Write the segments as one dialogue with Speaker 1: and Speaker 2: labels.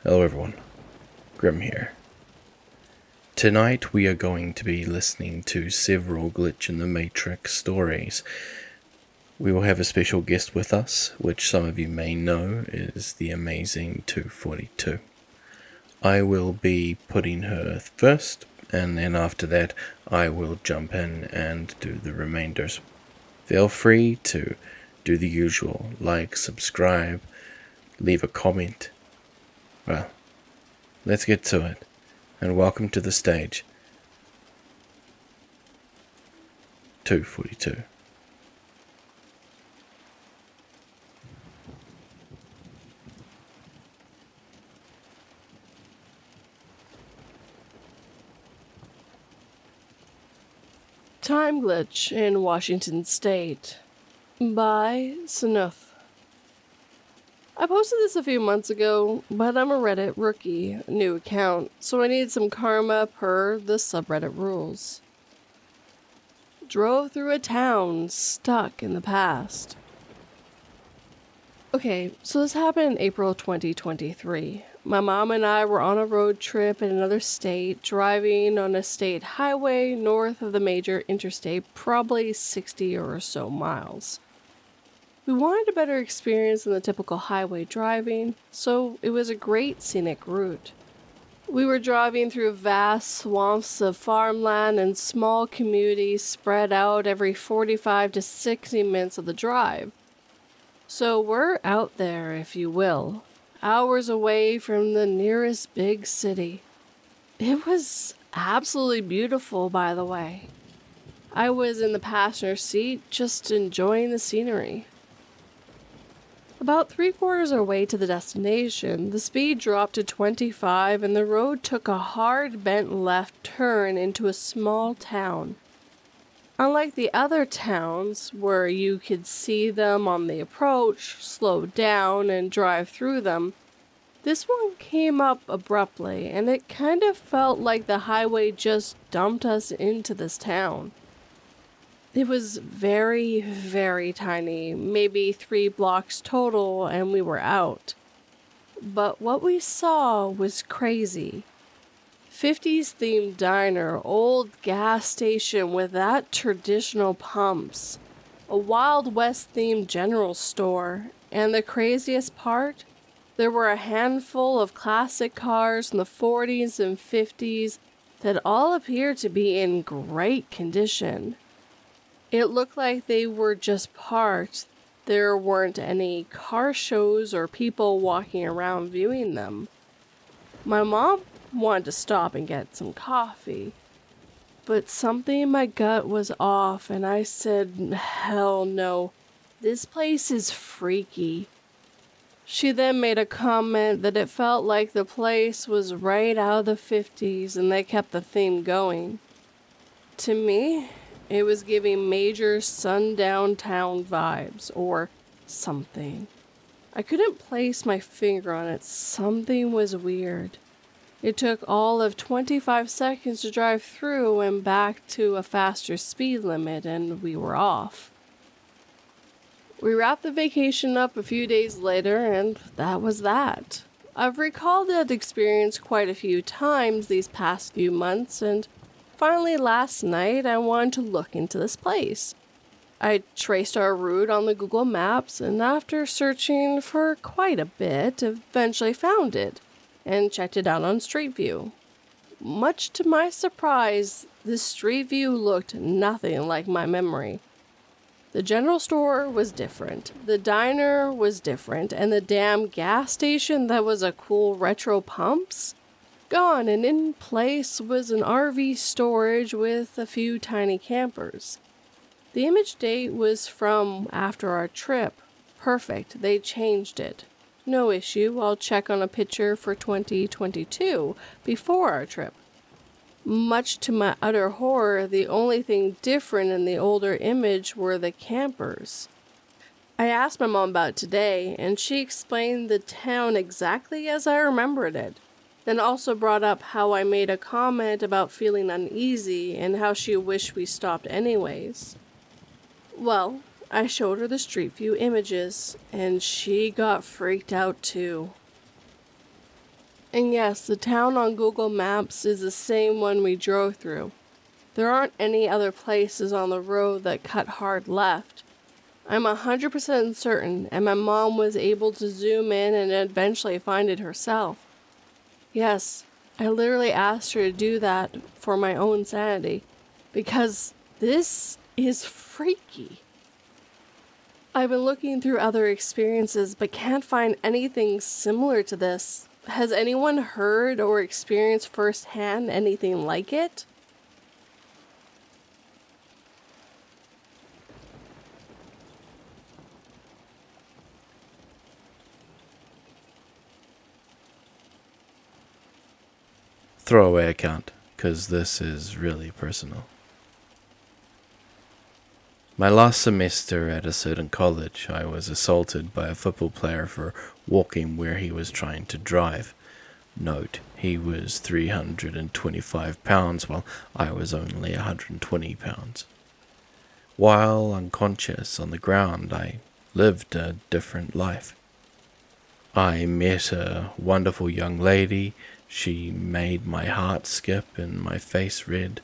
Speaker 1: Hello everyone, Grimm here. Tonight we are going to be listening to several Glitch in the Matrix stories. We will have a special guest with us, which some of you may know is the amazing 242. I will be putting her first, and then after that I will jump in and do the remainders. Feel free to do the usual, like, subscribe, leave a comment. Well, let's get to it, and welcome to the stage, 242.
Speaker 2: Time Glitch in Washington State by Snuff. I posted this a few months ago, but I'm a Reddit rookie, new account, so I need some karma per the subreddit rules. Drove through a town stuck in the past. Okay, so this happened in April 2023. My mom and I were on a road trip in another state, driving on a state highway north of the major interstate, probably 60 or so miles. We wanted a better experience than the typical highway driving, so it was a great scenic route. We were driving through vast swamps of farmland and small communities spread out every 45 to 60 minutes of the drive. So we're out there, if you will, hours away from the nearest big city. It was absolutely beautiful, by the way. I was in the passenger seat, just enjoying the scenery. About 3/4 of our way to the destination, the speed dropped to 25 and the road took a hard bent left turn into a small town. Unlike the other towns, where you could see them on the approach, slow down, and drive through them, this one came up abruptly, and it kind of felt like the highway just dumped us into this town. It was very, very tiny, maybe 3 blocks total, and we were out. But what we saw was crazy. 50s themed diner, old gas station with that traditional pumps, a Wild West themed general store, and the craziest part, there were a handful of classic cars in the 40s and 50s that all appeared to be in great condition. It looked like they were just parked. There weren't any car shows or people walking around viewing them. My mom wanted to stop and get some coffee, but something in my gut was off, and I said, hell no, this place is freaky. She then made a comment that it felt like the place was right out of the 50s and they kept the theme going. To me, it was giving major sundown town vibes, or something. I couldn't place my finger on it. Something was weird. It took all of 25 seconds to drive through and back to a faster speed limit, and we were off. We wrapped the vacation up a few days later, and that was that. I've recalled that experience quite a few times these past few months, and finally last night I wanted to look into this place. I traced our route on the Google Maps, and after searching for quite a bit, eventually found it and checked it out on Street View. Much to my surprise, the Street View looked nothing like my memory. The general store was different, the diner was different, and the damn gas station that was a cool retro pumps? Gone, and in place was an RV storage with a few tiny campers. The image date was from after our trip. Perfect, they changed it. No issue, I'll check on a picture for 2022, before our trip. Much to my utter horror, the only thing different in the older image were the campers. I asked my mom about it today, and she explained the town exactly as I remembered it. Then also brought up how I made a comment about feeling uneasy and how she wished we stopped anyways. Well, I showed her the Street View images, and she got freaked out too. And yes, the town on Google Maps is the same one we drove through. There aren't any other places on the road that cut hard left. I'm 100% certain, and my mom was able to zoom in and eventually find it herself. Yes, I literally asked her to do that for my own sanity, because this is freaky. I've been looking through other experiences, but can't find anything similar to this. Has anyone heard or experienced firsthand anything like it?
Speaker 1: Throwaway account, because this is really personal. My last semester at a certain college, I was assaulted by a football player for walking where he was trying to drive. Note, he was 325 pounds while I was only 120 pounds. While unconscious on the ground, I lived a different life. I met a wonderful young lady. She made my heart skip and my face red.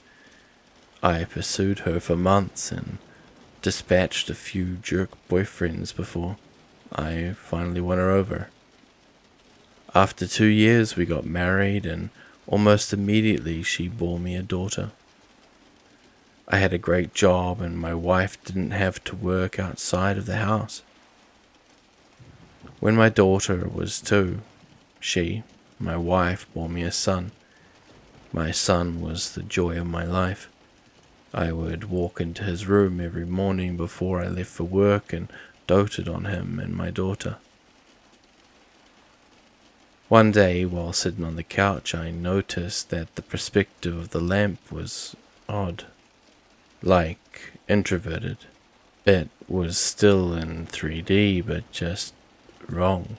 Speaker 1: I pursued her for months and dispatched a few jerk boyfriends before I finally won her over. After 2 years, we got married, and almost immediately she bore me a daughter. I had a great job, and my wife didn't have to work outside of the house. When my daughter was 2, my wife, bore me a son. My son was the joy of my life. I would walk into his room every morning before I left for work and doted on him and my daughter. One day, while sitting on the couch, I noticed that the perspective of the lamp was odd, like introverted. It was still in 3D, but just wrong.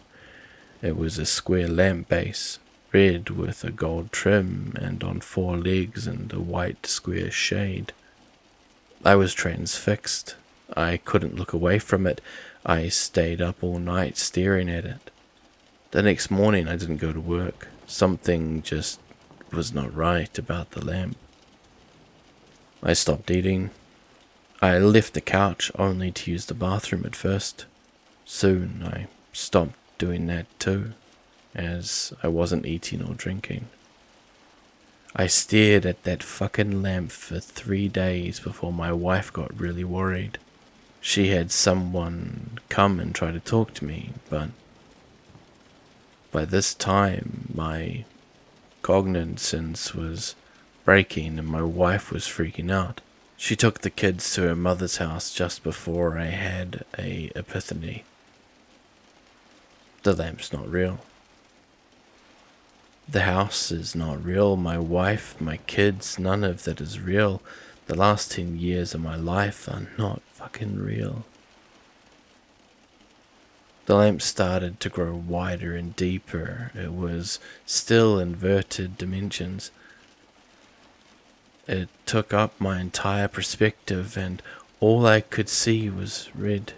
Speaker 1: It was a square lamp base, red with a gold trim and on 4 legs and a white square shade. I was transfixed. I couldn't look away from it. I stayed up all night staring at it. The next morning I didn't go to work. Something just was not right about the lamp. I stopped eating. I left the couch only to use the bathroom at first. Soon I stopped doing that too, as I wasn't eating or drinking. I stared at that fucking lamp for 3 days before my wife got really worried. She had someone come and try to talk to me, but by this time my cognizance was breaking and my wife was freaking out. She took the kids to her mother's house just before I had an epiphany. The lamp's not real. The house is not real. My wife, my kids, none of that is real. The last 10 years of my life are not fucking real. The lamp started to grow wider and deeper. It was still inverted dimensions. It took up my entire perspective, and all I could see was red.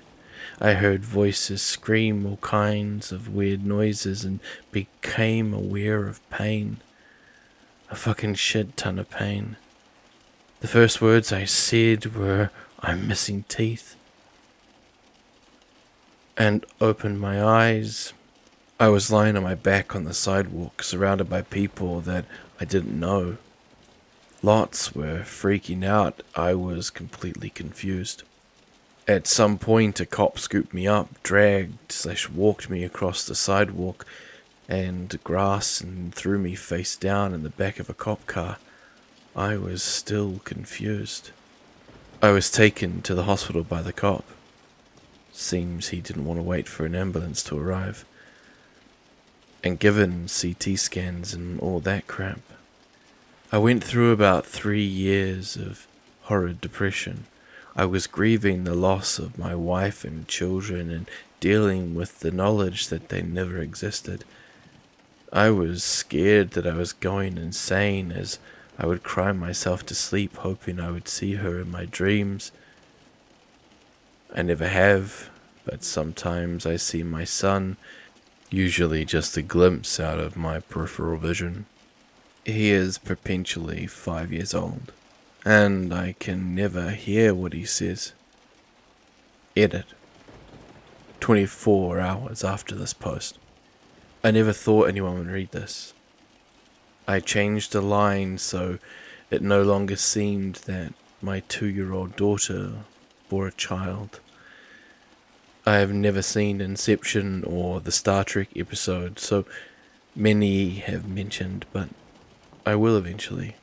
Speaker 1: I heard voices scream all kinds of weird noises and became aware of pain. A fucking shit ton of pain. The first words I said were, "I'm missing teeth," and opened my eyes. I was lying on my back on the sidewalk, surrounded by people that I didn't know. Lots were freaking out. I was completely confused. At some point, a cop scooped me up, dragged/walked me across the sidewalk and grass and threw me face down in the back of a cop car. I was still confused. I was taken to the hospital by the cop. Seems he didn't want to wait for an ambulance to arrive. And given CT scans and all that crap. I went through about 3 years of horrid depression. I was grieving the loss of my wife and children and dealing with the knowledge that they never existed. I was scared that I was going insane as I would cry myself to sleep hoping I would see her in my dreams. I never have, but sometimes I see my son usually just a glimpse out of my peripheral vision. He is perpetually 5 years old, and I can never hear what he says. Edit. 24 hours after this post. I never thought anyone would read this. I changed a line so it no longer seemed that my 2-year-old daughter bore a child. I have never seen Inception or the Star Trek episode, so many have mentioned, but I will eventually.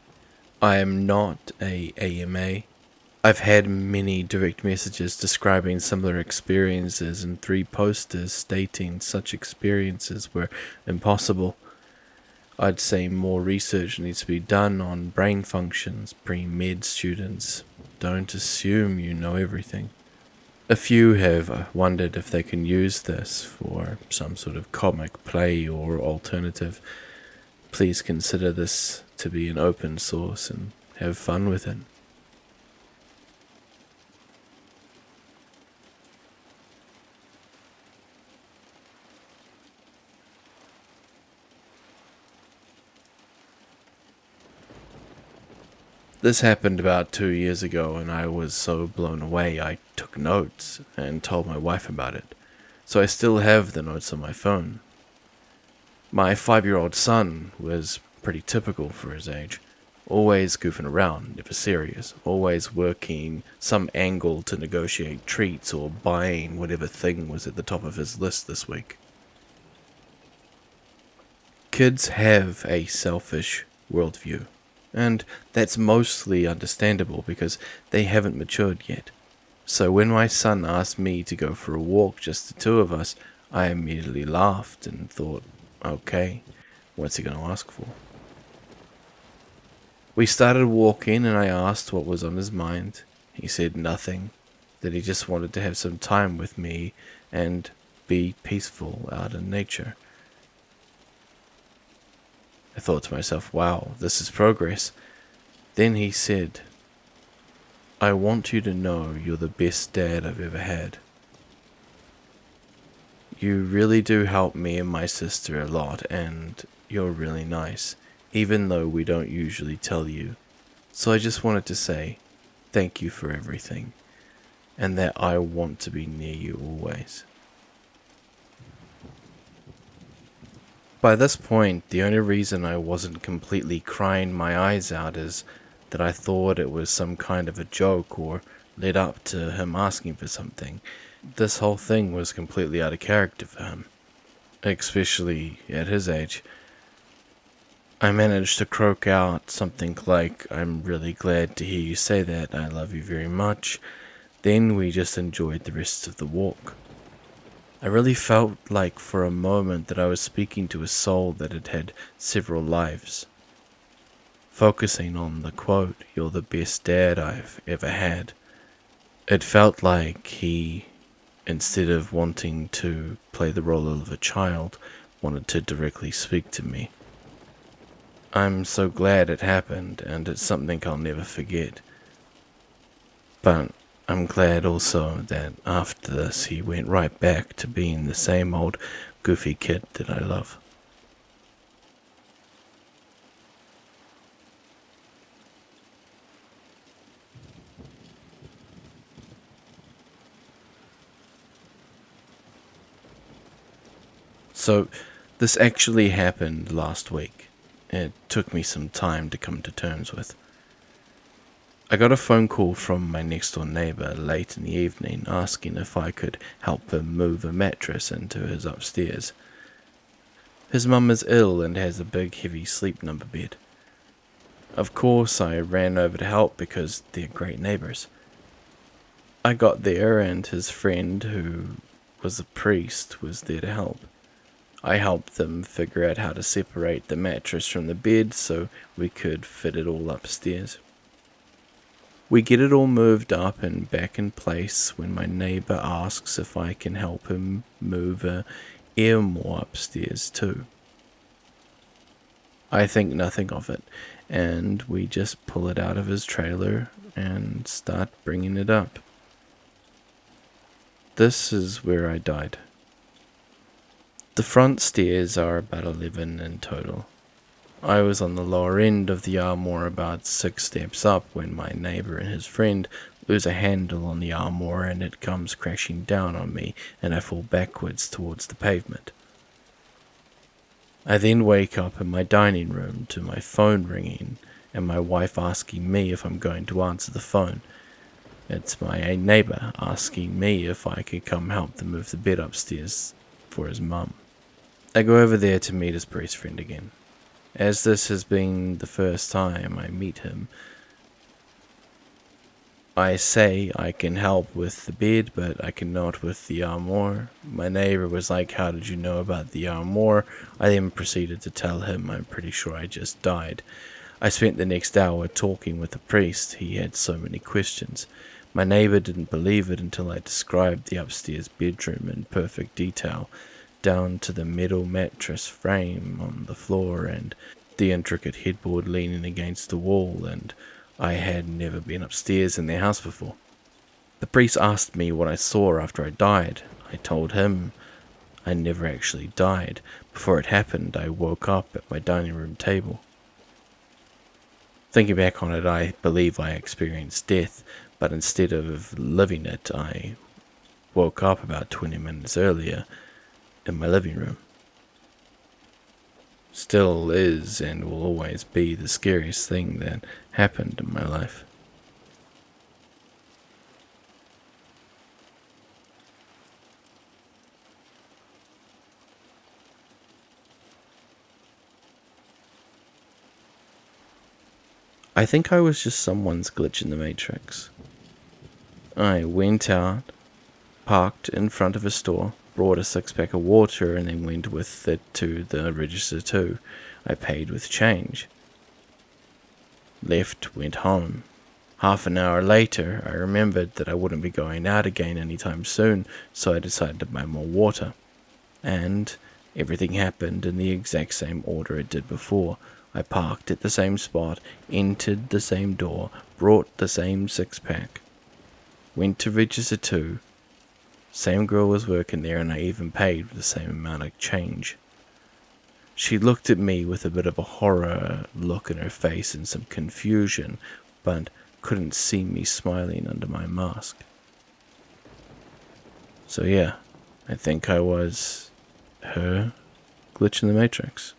Speaker 1: I am not a AMA. I've had many direct messages describing similar experiences and 3 posters stating such experiences were impossible. I'd say more research needs to be done on brain functions. Pre-med students, don't assume you know everything. A few have wondered if they can use this for some sort of comic play or alternative. Please consider this to be an open source and have fun with it. This happened about 2 years ago, and I was so blown away I took notes and told my wife about it. So I still have the notes on my phone. My 5-year-old son was pretty typical for his age. Always goofing around, never serious, always working some angle to negotiate treats or buying whatever thing was at the top of his list this week. Kids have a selfish worldview. And that's mostly understandable because they haven't matured yet. So when my son asked me to go for a walk, just the 2 of us, I immediately laughed and thought, okay, what's he going to ask for? We started walking and I asked what was on his mind. He said nothing, that he just wanted to have some time with me and be peaceful out in nature. I thought to myself, wow, this is progress. Then he said, I want you to know you're the best dad I've ever had. You really do help me and my sister a lot, and you're really nice, even though we don't usually tell you. So I just wanted to say, thank you for everything, and that I want to be near you always. By this point, the only reason I wasn't completely crying my eyes out is that I thought it was some kind of a joke or led up to him asking for something. This whole thing was completely out of character for him, especially at his age. I managed to croak out something like, I'm really glad to hear you say that, I love you very much. Then we just enjoyed the rest of the walk. I really felt like for a moment that I was speaking to a soul that had had several lives. Focusing on the quote, you're the best dad I've ever had, it felt like he, instead of wanting to play the role of a child, wanted to directly speak to me. I'm so glad it happened, and it's something I'll never forget. But I'm glad also that after this he went right back to being the same old goofy kid that I love. So this actually happened last week. It took me some time to come to terms with. I got a phone call from my next door neighbor late in the evening asking if I could help him move a mattress into his upstairs. His mum is ill and has a big heavy sleep number bed. Of course I ran over to help because they're great neighbors. I got there and his friend, who was a priest, was there to help. I helped them figure out how to separate the mattress from the bed so we could fit it all upstairs. We get it all moved up and back in place when my neighbor asks if I can help him move a earmore upstairs too. I think nothing of it, and we just pull it out of his trailer and start bringing it up. This is where I died. The front stairs are about 11 in total. I was on the lower end of the armoire about 6 steps up when my neighbour and his friend lose a handle on the armoire and it comes crashing down on me and I fall backwards towards the pavement. I then wake up in my dining room to my phone ringing and my wife asking me if I'm going to answer the phone. It's my neighbour asking me if I could come help them move the bed upstairs for his mum. I go over there to meet his priest friend again. As this has been the first time I meet him, I say I can help with the bed, but I cannot with the armoire. My neighbour was like, "How did you know about the armoire?" I then proceeded to tell him I'm pretty sure I just died. I spent the next hour talking with the priest. He had so many questions. My neighbour didn't believe it until I described the upstairs bedroom in perfect detail, down to the metal mattress frame on the floor and the intricate headboard leaning against the wall, and I had never been upstairs in their house before. The priest asked me what I saw after I died. I told him I never actually died. Before it happened, I woke up at my dining room table. Thinking back on it, I believe I experienced death, but instead of living it, I woke up about 20 minutes earlier in my living room. Still is and will always be the scariest thing that happened in my life. I think I was just someone's glitch in the matrix. I went out, parked in front of a store, brought a 6-pack of water and then went with it to the register too. I paid with change. Left, went home. Half an hour later, I remembered that I wouldn't be going out again anytime soon, so I decided to buy more water. And everything happened in the exact same order it did before. I parked at the same spot, entered the same door, brought the same 6-pack. Went to register 2. Same girl was working there and I even paid with the same amount of change. She looked at me with a bit of a horror look in her face and some confusion, but couldn't see me smiling under my mask. So yeah, I think I was her glitch in the matrix.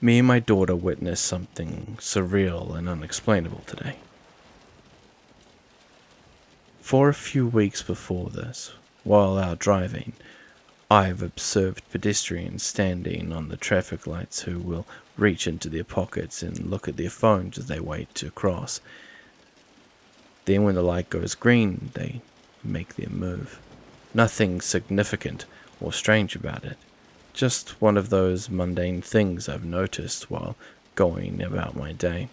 Speaker 1: Me and my daughter witnessed something surreal and unexplainable today. For a few weeks before this, while out driving, I've observed pedestrians standing on the traffic lights who will reach into their pockets and look at their phones as they wait to cross. Then when the light goes green, they make their move. Nothing significant or strange about it. Just one of those mundane things I've noticed while going about my day.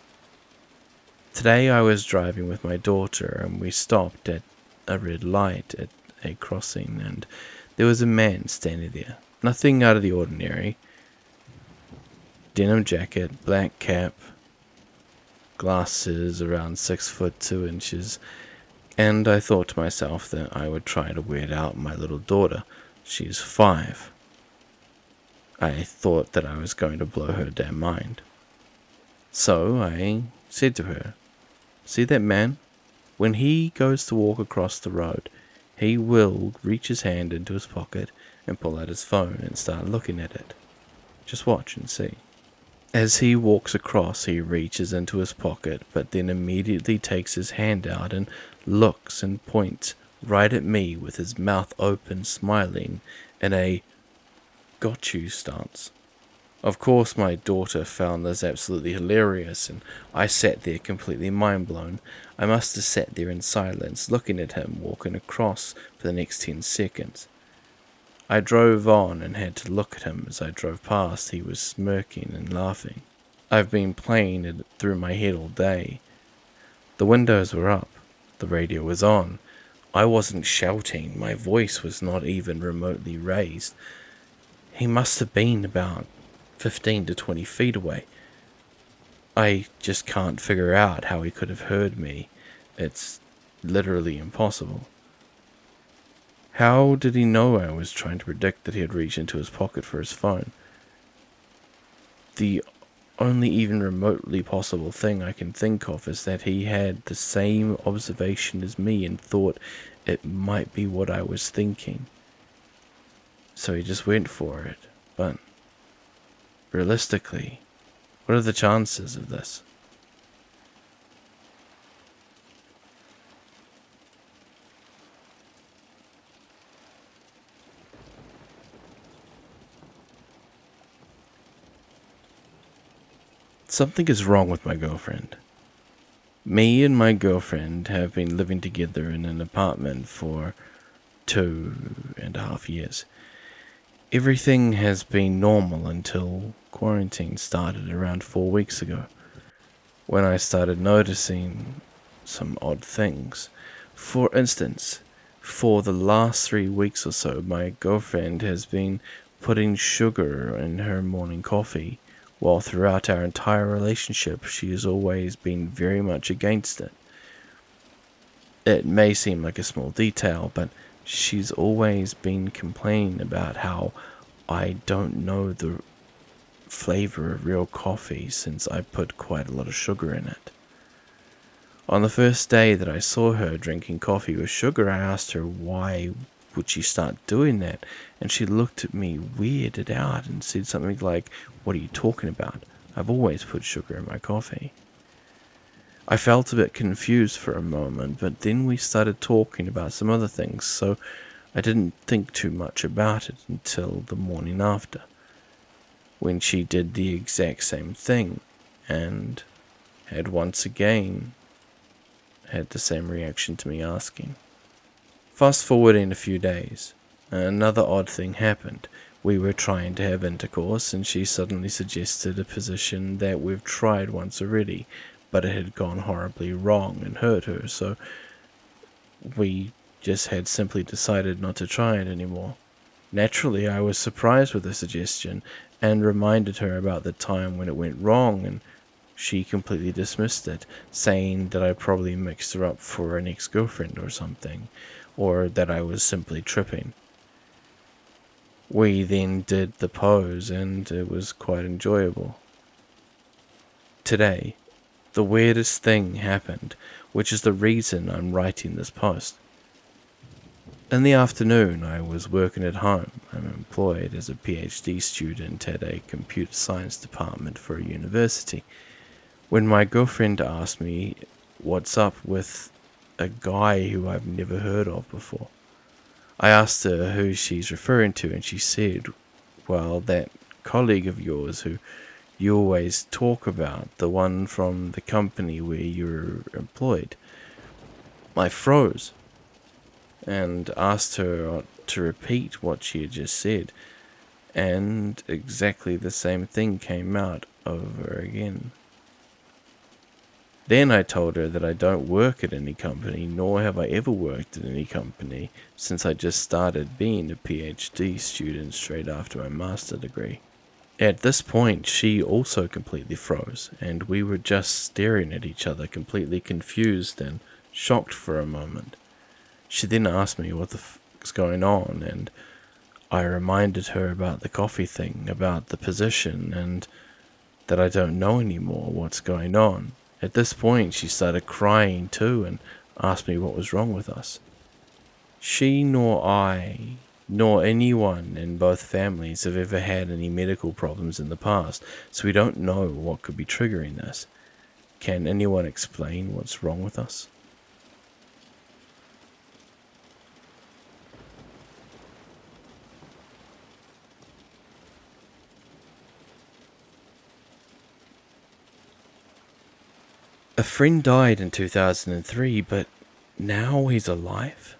Speaker 1: Today I was driving with my daughter and we stopped at a red light at a crossing and there was a man standing there. Nothing out of the ordinary. Denim jacket, black cap, glasses around 6 foot 2 inches, and I thought to myself that I would try to weird out my little daughter. She's 5. I thought that I was going to blow her damn mind. So I said to her, "See that man? When he goes to walk across the road, he will reach his hand into his pocket and pull out his phone and start looking at it. Just watch and see." As he walks across, he reaches into his pocket, but then immediately takes his hand out and looks and points right at me with his mouth open, smiling in a "got you" stance. Of course, my daughter found this absolutely hilarious, and I sat there completely mind-blown. I must have sat there in silence, looking at him walking across for the next 10 seconds. I drove on and had to look at him as I drove past. He was smirking and laughing. I've been playing it through my head all day. The windows were up. The radio was on. I wasn't shouting. My voice was not even remotely raised. He must have been about 15 to 20 feet away. I just can't figure out how he could have heard me. It's literally impossible. How did he know I was trying to predict that he had reached into his pocket for his phone? The only even remotely possible thing I can think of is that he had the same observation as me and thought it might be what I was thinking. So he just went for it. But realistically, what are the chances of this? Something is wrong with my girlfriend. Me and my girlfriend have been living together in an apartment for 2.5 years. Everything has been normal until quarantine started around 4 weeks ago, when I started noticing some odd things. For instance, for the last 3 weeks or so, my girlfriend has been putting sugar in her morning coffee, while throughout our entire relationship she has always been very much against it. It may seem like a small detail, but she's always been complaining about how I don't know the flavor of real coffee since I put quite a lot of sugar in it. On the first day that I saw her drinking coffee with sugar, I asked her why would she start doing that, and she looked at me weirded out and said something like, "What are you talking about? I've always put sugar in my coffee." I felt a bit confused for a moment, but then we started talking about some other things, so I didn't think too much about it until the morning after, when she did the exact same thing, and had once again had the same reaction to me asking. Fast forwarding a few days, another odd thing happened. We were trying to have intercourse, and she suddenly suggested a position that we've tried once already, but it had gone horribly wrong and hurt her, so we just had simply decided not to try it anymore. Naturally, I was surprised with the suggestion, and reminded her about the time when it went wrong, and she completely dismissed it, saying that I probably mixed her up for an ex-girlfriend or something, or that I was simply tripping. We then did the pose, and it was quite enjoyable. Today, the weirdest thing happened, which is the reason I'm writing this post. In the afternoon, I was working at home. I'm employed as a PhD student at a computer science department for a university, when my girlfriend asked me what's up with a guy who I've never heard of before. I asked her who she's referring to, and she said, well, that colleague of yours who you always talk about, the one from the company where you're employed. I froze and asked her to repeat what she had just said, and exactly the same thing came out over again. Then I told her that I don't work at any company, nor have I ever worked at any company since I just started being a PhD student straight after my master degree. At this point, she also completely froze, and we were just staring at each other, completely confused and shocked for a moment. She then asked me what the fuck's going on, and I reminded her about the coffee thing, about the position, and that I don't know anymore what's going on. At this point, she started crying too and asked me what was wrong with us. She nor I, nor anyone in both families have ever had any medical problems in the past, so we don't know what could be triggering this. Can anyone explain what's wrong with us? A friend died in 2003, but now he's alive?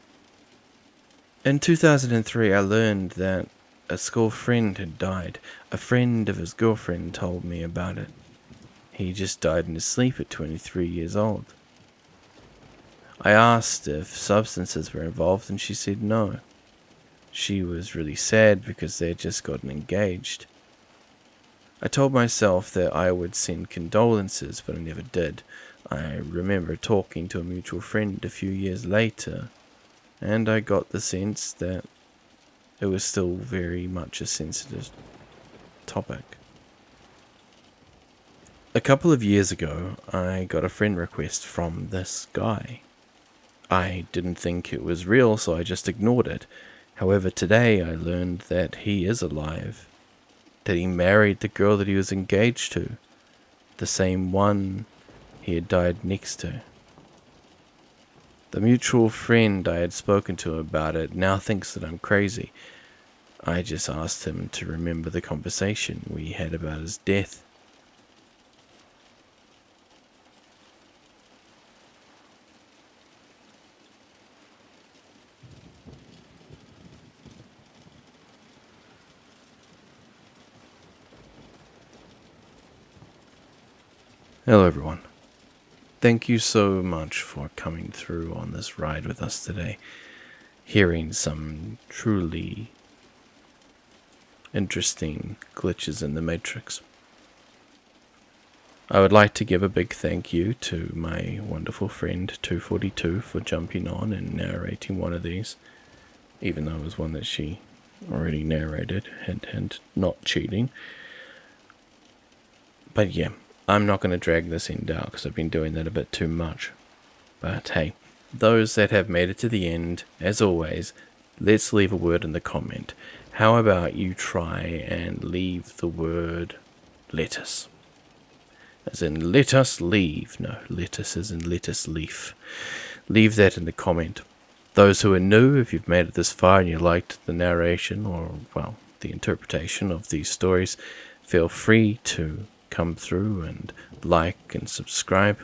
Speaker 1: In 2003, I learned that a school friend had died. A friend of his girlfriend told me about it. He just died in his sleep at 23 years old. I asked if substances were involved, and she said no. She was really sad because they had just gotten engaged. I told myself that I would send condolences, but I never did. I remember talking to a mutual friend a few years later, and I got the sense that it was still very much a sensitive topic. A couple of years ago, I got a friend request from this guy. I didn't think it was real, so I just ignored it. However, today I learned that he is alive, that he married the girl that he was engaged to, the same one he had died next to. The mutual friend I had spoken to about it now thinks that I'm crazy. I just asked him to remember the conversation we had about his death. Hello everyone. Thank you so much for coming through on this ride with us today, hearing some truly interesting glitches in the Matrix. I would like to give a big thank you to my wonderful friend 242 for jumping on and narrating one of these, even though it was one that she already narrated and not cheating. But yeah, I'm not going to drag this end out because I've been doing that a bit too much. But hey, those that have made it to the end, as always, let's leave a word in the comment. How about you try and leave the word lettuce? As in let us leave. No, lettuce as in lettuce leaf. Leave that in the comment. Those who are new, if you've made it this far and you liked the narration or, well, the interpretation of these stories, feel free to come through and like and subscribe.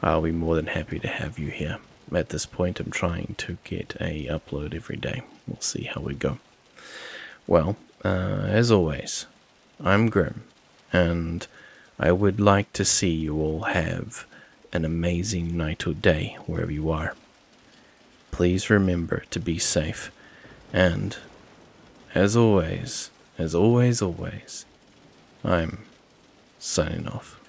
Speaker 1: I'll be more than happy to have you here. At this point, I'm trying to get a upload every day. We'll see how we go. Well, as always, I'm Grimm, and I would like to see you all have an amazing night or day wherever you are. Please remember to be safe, and as always, I'm signing off.